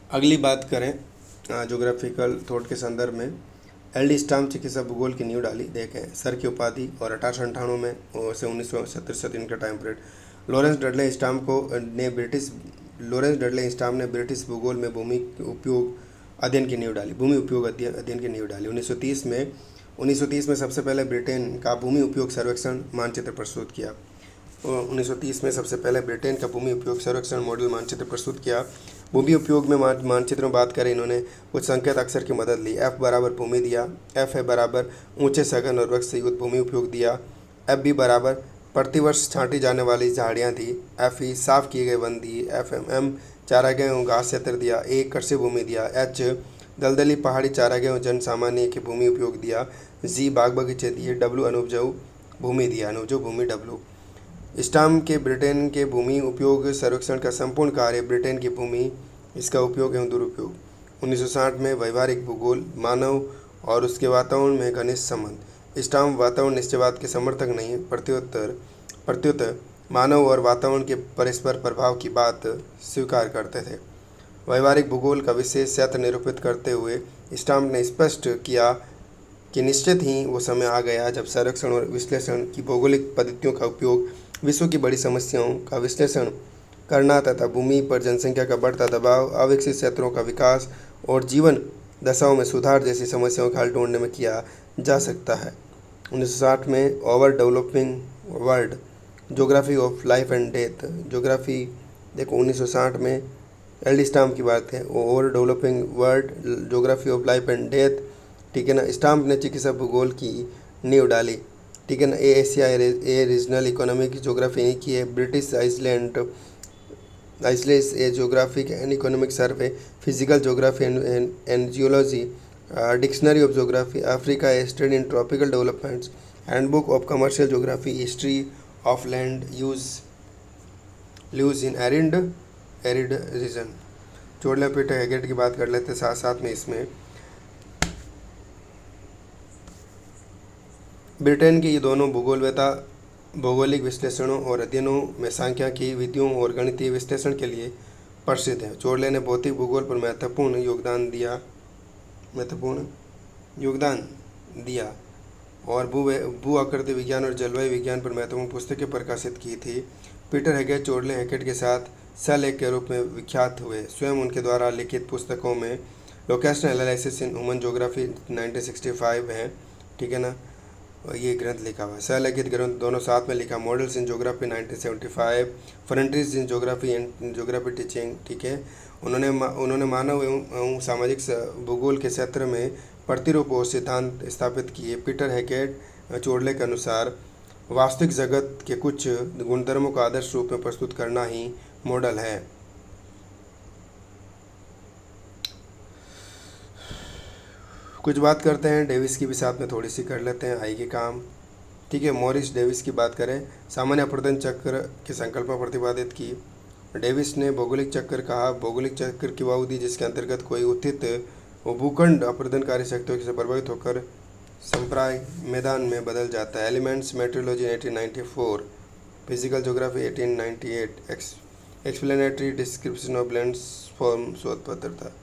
अगली बात करें ज्योग्राफिकल थॉट के संदर्भ में, एल डी स्टाम्प चिकित्सा भूगोल की नींव डाली। देखें सर की उपाधि और 1898 में से 1967 इनका time period. Lawrence Dudley stamp ने ब्रिटिश भूगोल में भूमि उपयोग अध्ययन की नींव डाली। भूमि उपयोग अध्ययन की नींव डाली 1930 में सबसे पहले ब्रिटेन का भूमि उपयोग सर्वेक्षण मानचित्र प्रस्तुत किया। 1930 में सबसे पहले ब्रिटेन का भूमि उपयोग सर्वेक्षण मॉडल मानचित्र प्रस्तुत किया। भूमि उपयोग में मानचित्र में बात करें, इन्होंने कुछ संकेत अक्षर की मदद ली। एफ बराबर भूमि दिया, एफ है बराबर ऊंचे सघन और वृक्ष से युक्त भूमि उपयोग दिया। एफ बी बराबर प्रतिवर्ष छांटी जाने वाली झाड़ियाँ दी। एफ ई साफ किए गए वन दी। एफ एम चारागाह एवं घास क्षेत्र दिया। ए कृषि भूमि दिया। एच दलदली पहाड़ी चारागाह एवं जन सामान्य के भूमि उपयोग दिया। जी बाग बगीचे दिए। डब्ल्यू अनुभवजयु भूमि दिया, अनुभवजयु भूमि डब्ल्यू। स्टाम्प के ब्रिटेन के भूमि उपयोग सर्वेक्षण का संपूर्ण कार्य ब्रिटेन की भूमि, इसका उपयोग एवं दुरुपयोग। 1960 में व्यवहारिक भूगोल, मानव और उसके वातावरण में घनिष्ठ संबंध। स्टाम्प वातावरण निश्चयवाद के समर्थक नहीं, प्रत्युत मानव और वातावरण के परस्पर प्रभाव की बात स्वीकार करते थे। व्यवहारिक भूगोल का विशेष क्षेत्र निरूपित करते हुए स्टाम्प ने स्पष्ट किया कि निश्चित ही वो समय आ गया जब संरक्षण और विश्लेषण की भौगोलिक पद्धतियों का उपयोग विश्व की बड़ी समस्याओं का विश्लेषण करना तथा भूमि पर जनसंख्या का बढ़ता दबाव, अविकसित क्षेत्रों का विकास और जीवन दशाओं में सुधार जैसी समस्याओं का हल ढूंढने में किया जा सकता है। 1960 में over developing world, geography of life and death, geography देखो 1960 में एल डी स्टाम्प की बात है, over developing world, geography of life and death, ठीक है ना। स्टाम्प ने चिकित्सा भूगोल की नींव डाली, ठीक है ना। Asia a regional economic geography नहीं की है। British Isles a geographic and economic survey, physical geography and geology, dictionary of geography, Africa a study in tropical developments, handbook of commercial geography, history of land use in arid region. Chorley Peter Haggett की बात कर लेते हैं साथ साथ में। इसमें Britain की ये दोनों भौगोलिक विश्लेषणों और अध्ययनों में सांख्यिकी विधियों और गणितीय विश्लेषण के लिए प्रसिद्ध है। चोडले ने भौतिक भूगोल पर महत्वपूर्ण योगदान दिया और भू आकृति विज्ञान और जलवायु विज्ञान पर महत्वपूर्ण पुस्तकें प्रकाशित की थी। पीटर हेगेट चोडले हेगेट के साथ सहलेख के रूप में विख्यात हुए। स्वयं उनके द्वारा लिखित पुस्तकों में locational analysis in human geography 1965 है, ठीक है ना, ये ग्रंथ लिखा हुआ है। सहलिखित ग्रंथ दोनों साथ में लिखा, models in geography 1975, frontiers in geography and geography teaching, ठीक है। उन्होंने मानव एवं सामाजिक भूगोल के क्षेत्र में प्रतिरूप और सिद्धांत स्थापित किए। पीटर हेगेट चोडले के अनुसार वास्तविक जगत के कुछ गुणधर्मों का आदर्श रूप में प्रस्तुत करना ही मॉडल है। कुछ बात करते हैं डेविस की भी साथ में थोड़ी सी कर लेते हैं, आएगी काम, ठीक है। मॉरिस डेविस की बात करें, सामान्य अपवर्तन चक्र की संकल्पना प्रतिपादित की। डेविस ने भौगोलिक चक्र कहा, भौगोलिक चक्र की वह अवधि जिसके अंतर्गत कोई उत्थित भूखंड अपवर्तनकारी शक्तियों से प्रभावित होकर संप्राय मैदान में बदल जाता है। Elements metrology 1894, physical geography 1898, explanatory description of lands form शोध पत्र था।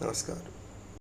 नमस्कार।